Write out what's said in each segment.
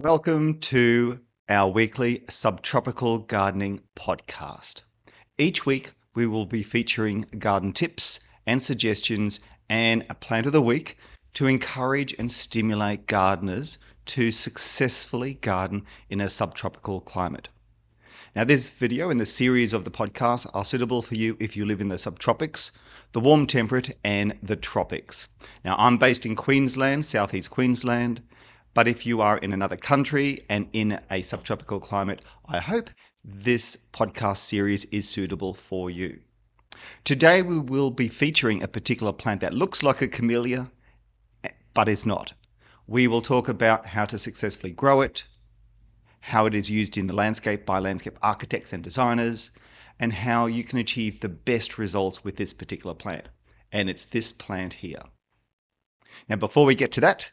Welcome to our weekly Subtropical Gardening podcast. Each week, we will be featuring garden tips and suggestions and a plant of the week to encourage and stimulate gardeners to successfully garden in a subtropical climate. Now, this video and the series of the podcast are suitable for you if you live in the subtropics, the warm temperate, and the tropics. Now, I'm based in Queensland, southeast Queensland. But if you are in another country and in a subtropical climate, I hope this podcast series is suitable for you. Today we will be featuring a particular plant that looks like a camellia, but is not. We will talk about how to successfully grow it, how it is used in the landscape by landscape architects and designers, and how you can achieve the best results with this particular plant. And it's this plant here. Now, before we get to that,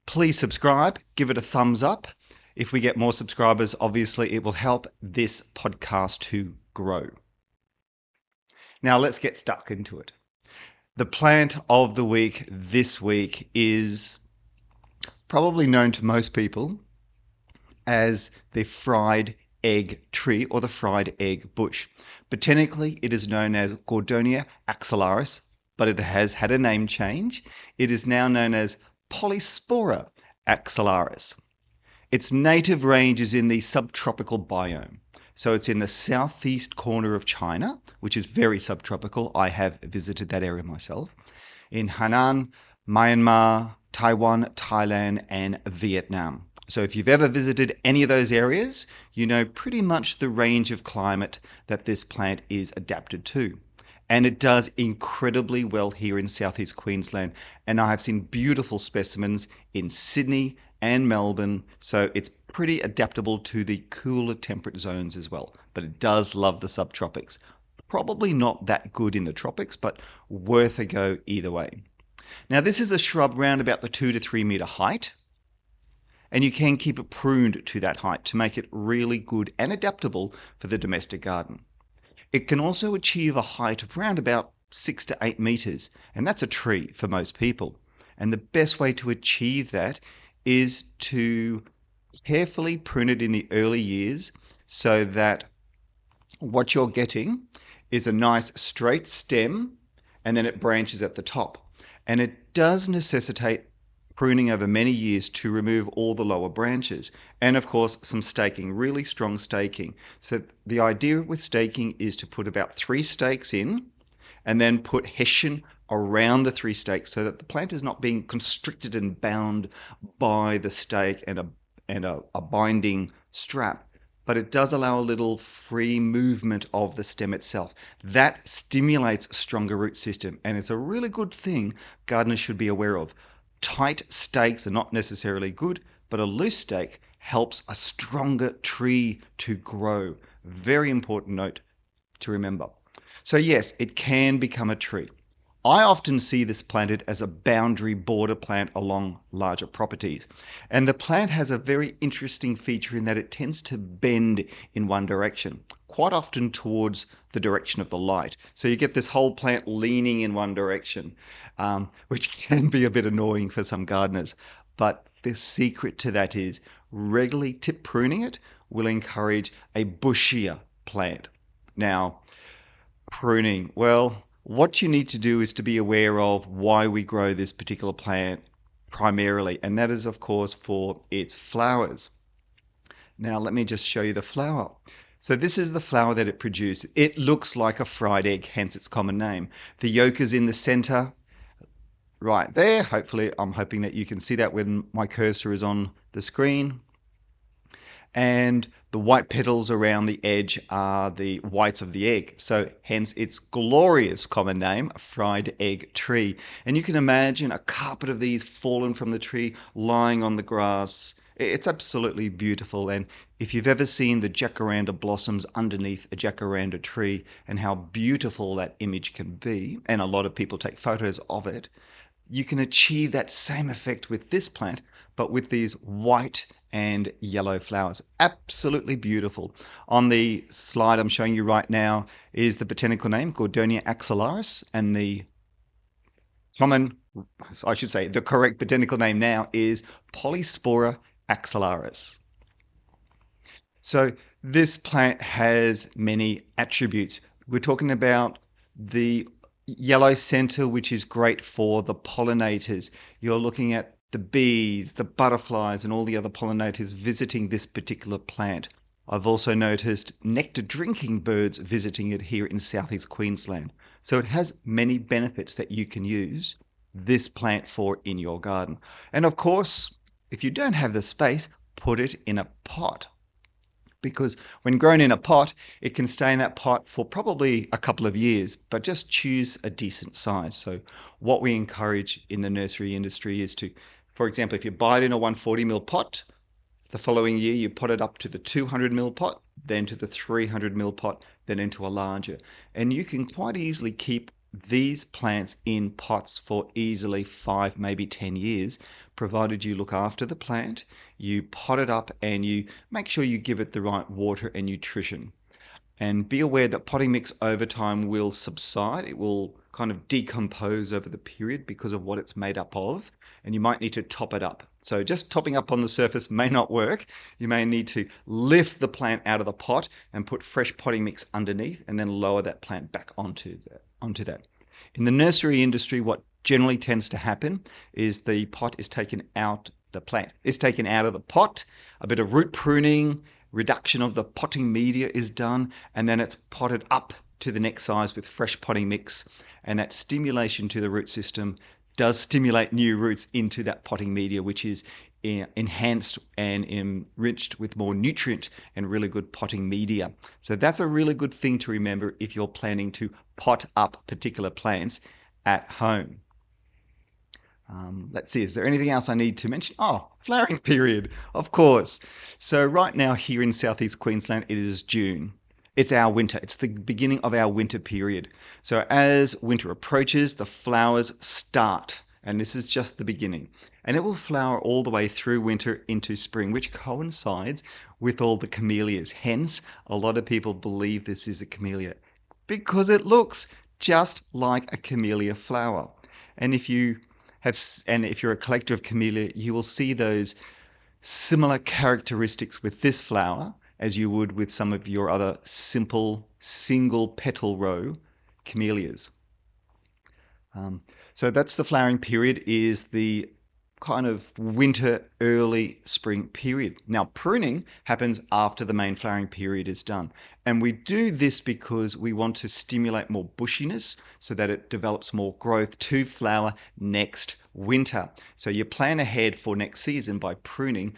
please subscribe, give it a thumbs up. If we get more subscribers, obviously it will help this podcast to grow. Now let's get stuck into it. The plant of the week this week is probably known to most people as the fried egg tree or the fried egg bush. Botanically, it is known as Gordonia axillaris, but it has had a name change. It is now known as Polyspora axillaris. Its native range is in the subtropical biome. So it's in the southeast corner of China, which is very subtropical. I have visited that area myself. In Hainan, Myanmar, Taiwan, Thailand, and Vietnam. So if you've ever visited any of those areas, you know pretty much the range of climate that this plant is adapted to. And it does incredibly well here in southeast Queensland. And I have seen beautiful specimens in Sydney and Melbourne. So it's pretty adaptable to the cooler temperate zones as well. But it does love the subtropics. Probably not that good in the tropics, but worth a go either way. Now, this is a shrub round about the 2 to 3 meter height. And you can keep it pruned to that height to make it really good and adaptable for the domestic garden. It can also achieve a height of around about 6 to 8 meters, and that's a tree for most people. And the best way to achieve that is to carefully prune it in the early years so that what you're getting is a nice straight stem and then it branches at the top. And it does necessitate pruning over many years to remove all the lower branches. And of course, some staking, really strong staking. So the idea with staking is to put about 3 stakes in and then put hessian around the 3 stakes so that the plant is not being constricted and bound by the stake and a binding strap. But it does allow a little free movement of the stem itself. That stimulates a stronger root system. And it's a really good thing gardeners should be aware of. Tight stakes are not necessarily good, but a loose stake helps a stronger tree to grow. Very important note to remember. So yes, it can become a tree. I often see this planted as a boundary border plant along larger properties. And the plant has a very interesting feature in that it tends to bend in one direction, quite often towards the direction of the light. So you get this whole plant leaning in one direction, which can be a bit annoying for some gardeners. But the secret to that is regularly tip pruning it will encourage a bushier plant. Now, pruning, well, what you need to do is to be aware of why we grow this particular plant primarily, and that is, of course, for its flowers. Now, let me just show you the flower. So this is the flower that it produces. It looks like a fried egg, hence its common name. The yolk is in the center, right there. Hopefully, I'm hoping that you can see that when my cursor is on the screen. And the white petals around the edge are the whites of the egg. So hence its glorious common name, fried egg tree. And you can imagine a carpet of these fallen from the tree, lying on the grass. It's absolutely beautiful. And if you've ever seen the jacaranda blossoms underneath a jacaranda tree and how beautiful that image can be, and a lot of people take photos of it, you can achieve that same effect with this plant, but with these white and yellow flowers. Absolutely beautiful. On the slide I'm showing you right now is the botanical name, Gordonia axillaris, and the common, I should say, the correct botanical name now is Polyspora axillaris. So this plant has many attributes. We're talking about the yellow center, which is great for the pollinators. You're looking at the bees, the butterflies, and all the other pollinators visiting this particular plant. I've also noticed nectar drinking birds visiting it here in southeast Queensland. So it has many benefits that you can use this plant for in your garden. And of course, if you don't have the space, put it in a pot. Because when grown in a pot, it can stay in that pot for probably a couple of years, but just choose a decent size. So what we encourage in the nursery industry is to, for example, if you buy it in a 140 ml pot, the following year you pot it up to the 200 ml pot, then to the 300 ml pot, then into a larger. And you can quite easily keep these plants in pots for easily 5, maybe 10 years, provided you look after the plant, you pot it up, and you make sure you give it the right water and nutrition. And be aware that potting mix over time will subside. It will kind of decompose over the period because of what it's made up of, and you might need to top it up. So just topping up on the surface may not work. You may need to lift the plant out of the pot and put fresh potting mix underneath, and then lower that plant back onto that. In the nursery industry, what generally tends to happen is the pot is taken out, the plant is taken out of the pot, a bit of root pruning, reduction of the potting media is done, and then it's potted up to the next size with fresh potting mix, and that stimulation to the root system does stimulate new roots into that potting media, which is enhanced and enriched with more nutrient and really good potting media. So that's a really good thing to remember if you're planning to pot up particular plants at home. Let's see, is there anything else I need to mention? Oh, flowering period, of course. So right now here in southeast Queensland, it is June. It's our winter. It's the beginning of our winter period. So as winter approaches, the flowers start, and this is just the beginning. And it will flower all the way through winter into spring, which coincides with all the camellias. Hence, a lot of people believe this is a camellia because it looks just like a camellia flower. And if you're a collector of camellia, you will see those similar characteristics with this flower as you would with some of your other simple single petal row camellias. So that's the flowering period, is the kind of winter, early spring period. Now, pruning happens after the main flowering period is done. And we do this because we want to stimulate more bushiness so that it develops more growth to flower next winter. So you plan ahead for next season by pruning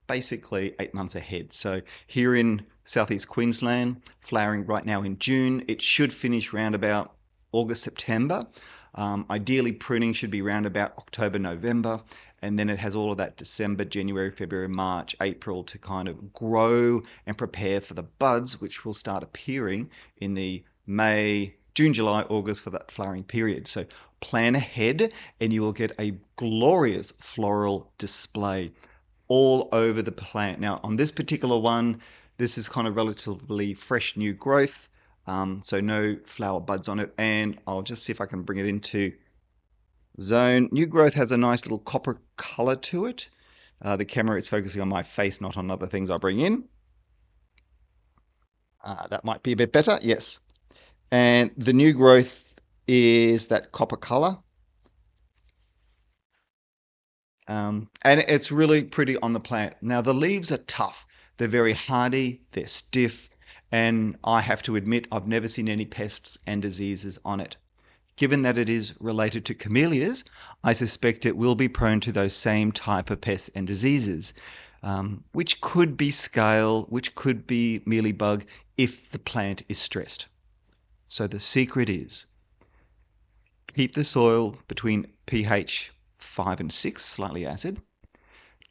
basically 8 months ahead. So here in southeast Queensland, flowering right now in June, it should finish around about August, September. Ideally, pruning should be around about October, November, and then it has all of that December, January, February, March, April to kind of grow and prepare for the buds, which will start appearing in the May, June, July, August for that flowering period. So plan ahead and you will get a glorious floral display all over the plant. Now, on this particular one, this is kind of relatively fresh new growth. So no flower buds on it, and I'll just see if I can bring it into zone. New growth has a nice little copper color to it. The camera is focusing on my face, not on other things I bring in. That might be a bit better, yes. And the new growth is that copper color. And it's really pretty on the plant. Now the leaves are tough. They're very hardy, they're stiff, and I have to admit I've never seen any pests and diseases on it. Given that it is related to camellias, I suspect it will be prone to those same type of pests and diseases, which could be scale, which could be mealybug if the plant is stressed. So the secret is keep the soil between pH 5 and 6, slightly acid.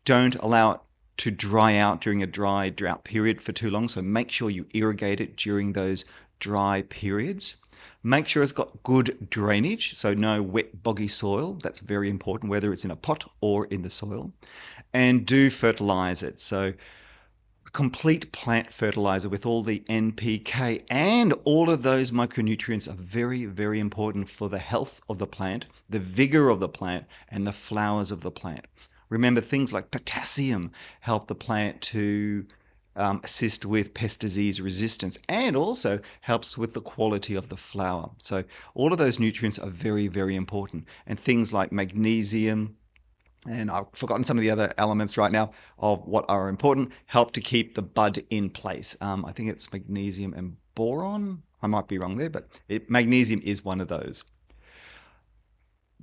Don't allow it to dry out during a dry drought period for too long, so make sure you irrigate it during those dry periods. Make sure it's got good drainage, so no wet, boggy soil. That's very important, whether it's in a pot or in the soil. And do fertilize it. So complete plant fertilizer with all the NPK and all of those micronutrients are very, very important for the health of the plant, the vigor of the plant, and the flowers of the plant. Remember, things like potassium help the plant to assist with pest disease resistance and also helps with the quality of the flower. So all of those nutrients are very, very important. And things like magnesium, and I've forgotten some of the other elements right now of what are important, help to keep the bud in place. I think it's magnesium and boron. I might be wrong there, but magnesium is one of those.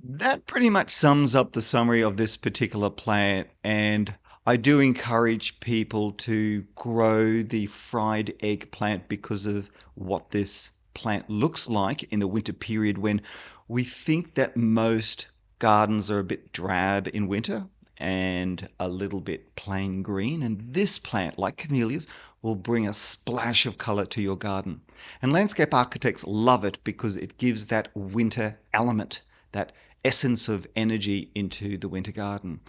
That pretty much sums up the summary of this particular plant, and I do encourage people to grow the fried egg plant because of what this plant looks like in the winter period when we think that most gardens are a bit drab in winter and a little bit plain green. And this plant, like camellias, will bring a splash of color to your garden. And landscape architects love it because it gives that winter element, that essence of energy into the winter garden.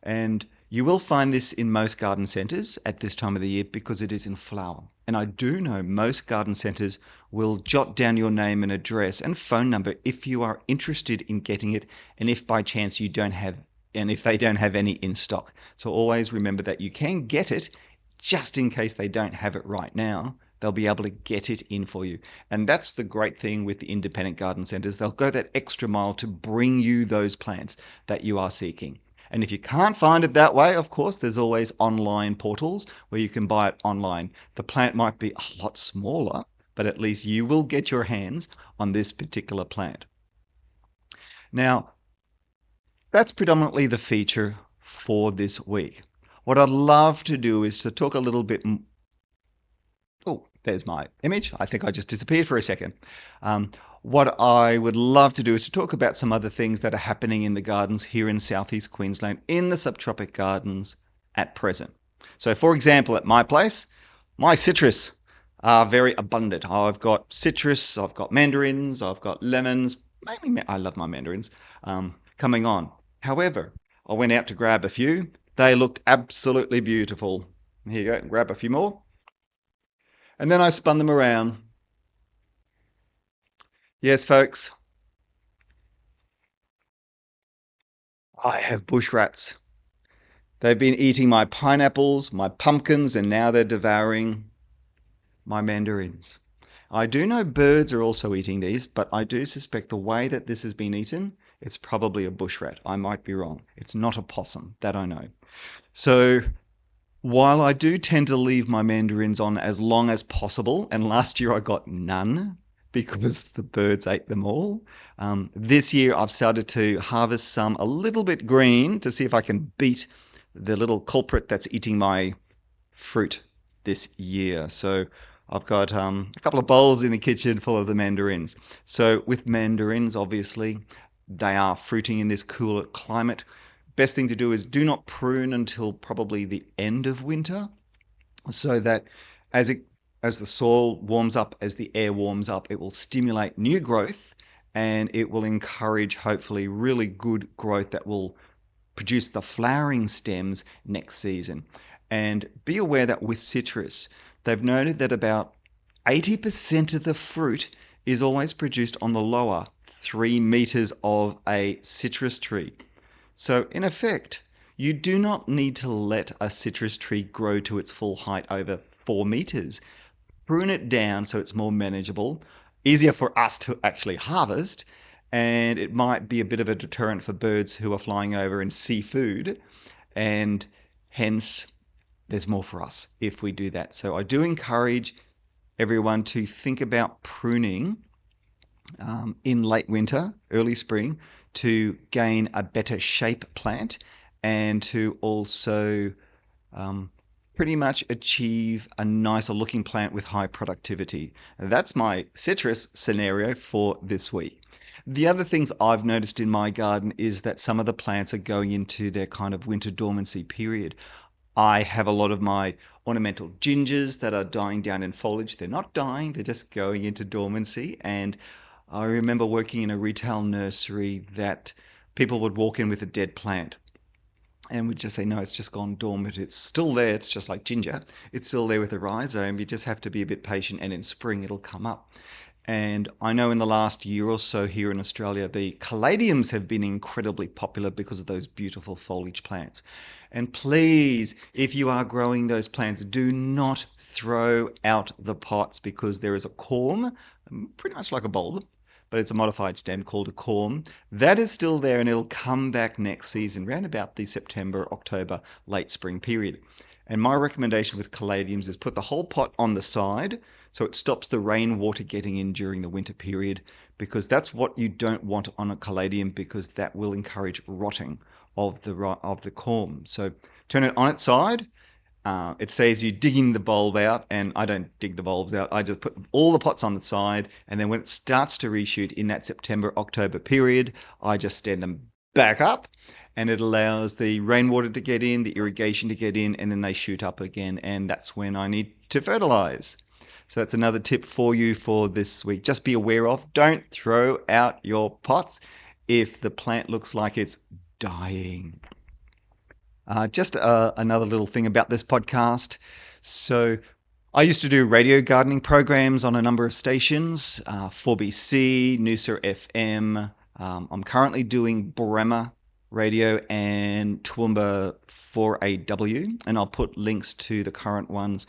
And you will find this in most garden centres at this time of the year because it is in flower. And I do know most garden centres will jot down your name and address and phone number if you are interested in getting it, and if by chance you don't have, and if they don't have any in stock. So always remember that you can get it just in case they don't have it right now. They'll be able to get it in for you. And that's the great thing with the independent garden centres. They'll go that extra mile to bring you those plants that you are seeking. And if you can't find it that way, of course, there's always online portals where you can buy it online. The plant might be a lot smaller, but at least you will get your hands on this particular plant. Now, that's predominantly the feature for this week. What I'd love to do is to talk a little bit. Oh, there's my image. I think I just disappeared for a second. What I would love to do is to talk about some other things that are happening in the gardens here in Southeast Queensland, in the subtropic gardens at present. So, for example, at my place, my citrus are very abundant. I've got citrus, I've got mandarins, I've got lemons. Mainly, I love my mandarins coming on. However, I went out to grab a few. They looked absolutely beautiful. Here you go, grab a few more. And then I spun them around. Yes, folks, I have bush rats. They've been eating my pineapples, my pumpkins, and now they're devouring my mandarins. I do know birds are also eating these, but I do suspect the way that this has been eaten, it's probably a bush rat. I might be wrong. It's not a possum, that I know. So while I do tend to leave my mandarins on as long as possible, and last year I got none because the birds ate them all, this year I've started to harvest some a little bit green to see if I can beat the little culprit that's eating my fruit this year. So I've got a couple of bowls in the kitchen full of the mandarins. So with mandarins, obviously, they are fruiting in this cooler climate. Best thing to do is do not prune until probably the end of winter, so that as the soil warms up, as the air warms up, it will stimulate new growth and it will encourage hopefully really good growth that will produce the flowering stems next season. And be aware that with citrus, they've noted that about 80% of the fruit is always produced on the lower 3 meters of a citrus tree. So in effect, you do not need to let a citrus tree grow to its full height over 4 meters. Prune it down so it's more manageable, easier for us to actually harvest, and it might be a bit of a deterrent for birds who are flying over and see food, and hence there's more for us if we do that. So I do encourage everyone to think about pruning in late winter, early spring, to gain a better shape plant and to also pretty much achieve a nicer looking plant with high productivity. That's my citrus scenario for this week. The other things I've noticed in my garden is that some of the plants are going into their kind of winter dormancy period. I have a lot of my ornamental gingers that are dying down in foliage. They're not dying, they're just going into dormancy. And I remember working in a retail nursery that people would walk in with a dead plant and would just say, no, it's just gone dormant. It's still there. It's just like ginger. It's still there with a rhizome. You just have to be a bit patient, and in spring it'll come up. And I know in the last year or so here in Australia, the caladiums have been incredibly popular because of those beautiful foliage plants. And please, if you are growing those plants, do not throw out the pots, because there is a corm, pretty much like a bulb, but it's a modified stem called a corm. That is still there, and it'll come back next season, around about the September, October, late spring period. And my recommendation with caladiums is put the whole pot on the side, so it stops the rainwater getting in during the winter period, because that's what you don't want on a caladium, because that will encourage rotting of the corm. So turn it on its side. It saves you digging the bulb out, and I don't dig the bulbs out. I just put all the pots on the side, and then when it starts to reshoot in that September, October period, I just stand them back up, and it allows the rainwater to get in, the irrigation to get in, and then they shoot up again, and that's when I need to fertilize. So that's another tip for you for this week. Just be aware of, don't throw out your pots if the plant looks like it's dying. Just another little thing about this podcast. So I used to do radio gardening programs on a number of stations, 4BC, Noosa FM. I'm currently doing Bremer Radio and Toowoomba 4AW, and I'll put links to the current ones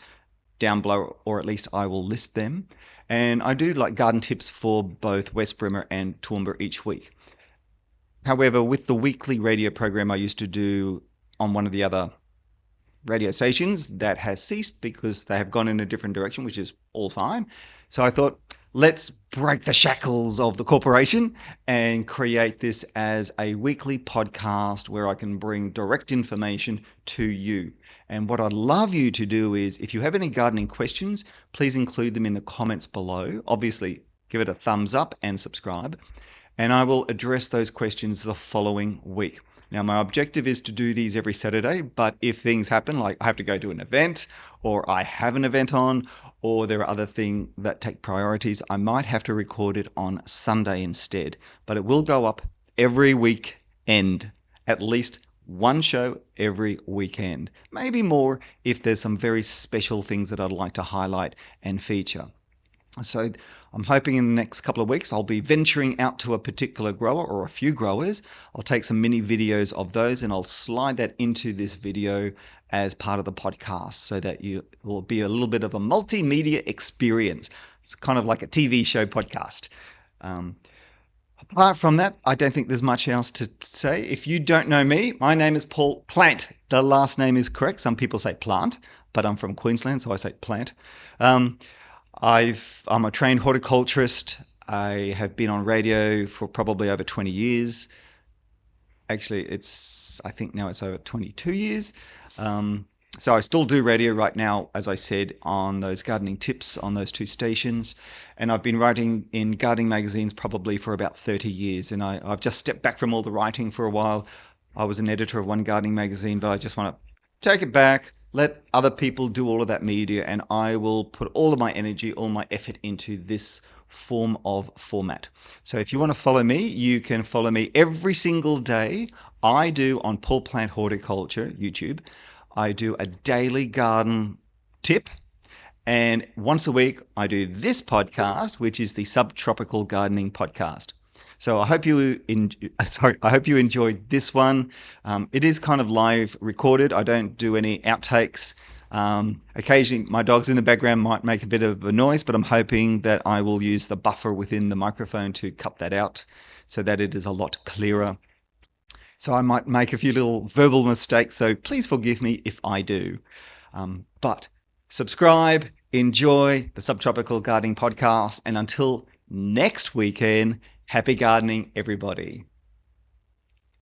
down below, or at least I will list them. And I do like garden tips for both West Bremer and Toowoomba each week. However, with the weekly radio program I used to do on one of the other radio stations, that has ceased because they have gone in a different direction, which is all fine. So I thought, let's break the shackles of the corporation and create this as a weekly podcast where I can bring direct information to you. And what I'd love you to do is, if you have any gardening questions, please include them in the comments below. Obviously, give it a thumbs up and subscribe, and I will address those questions the following week. Now, my objective is to do these every Saturday, but if things happen, like I have to go to an event, or I have an event on, or there are other things that take priorities, I might have to record it on Sunday instead. But it will go up every weekend, at least one show every weekend, maybe more if there's some very special things that I'd like to highlight and feature. So I'm hoping in the next couple of weeks I'll be venturing out to a particular grower or a few growers. I'll take some mini videos of those and I'll slide that into this video as part of the podcast, so that you will be a little bit of a multimedia experience. It's kind of like a TV show podcast. Apart from that, I don't think there's much else to say. If you don't know me, my name is Paul Plant. The last name is correct. Some people say Plant, but I'm from Queensland, so I say Plant. I'm a trained horticulturist. I have been on radio for probably over 20 years. Actually, I think now it's over 22 years. So I still do radio right now, as I said, on those gardening tips on those two stations. And I've been writing in gardening magazines probably for about 30 years. And I've just stepped back from all the writing for a while. I was an editor of one gardening magazine, but I just want to take it back, let other people do all of that media, and I will put all of my energy, all my effort into this form of format. So if you want to follow me, you can follow me every single day. I do on Paul Plant Horticulture, YouTube. I do a daily garden tip, and once a week I do this podcast, which is the Subtropical Gardening podcast. So I hope you enjoyed this one. It is kind of live recorded. I don't do any outtakes. Occasionally my dogs in the background might make a bit of a noise, but I'm hoping that I will use the buffer within the microphone to cut that out so that it is a lot clearer. So I might make a few little verbal mistakes, so please forgive me if I do. But subscribe, enjoy the Subtropical Gardening podcast, and until next weekend, happy gardening, everybody.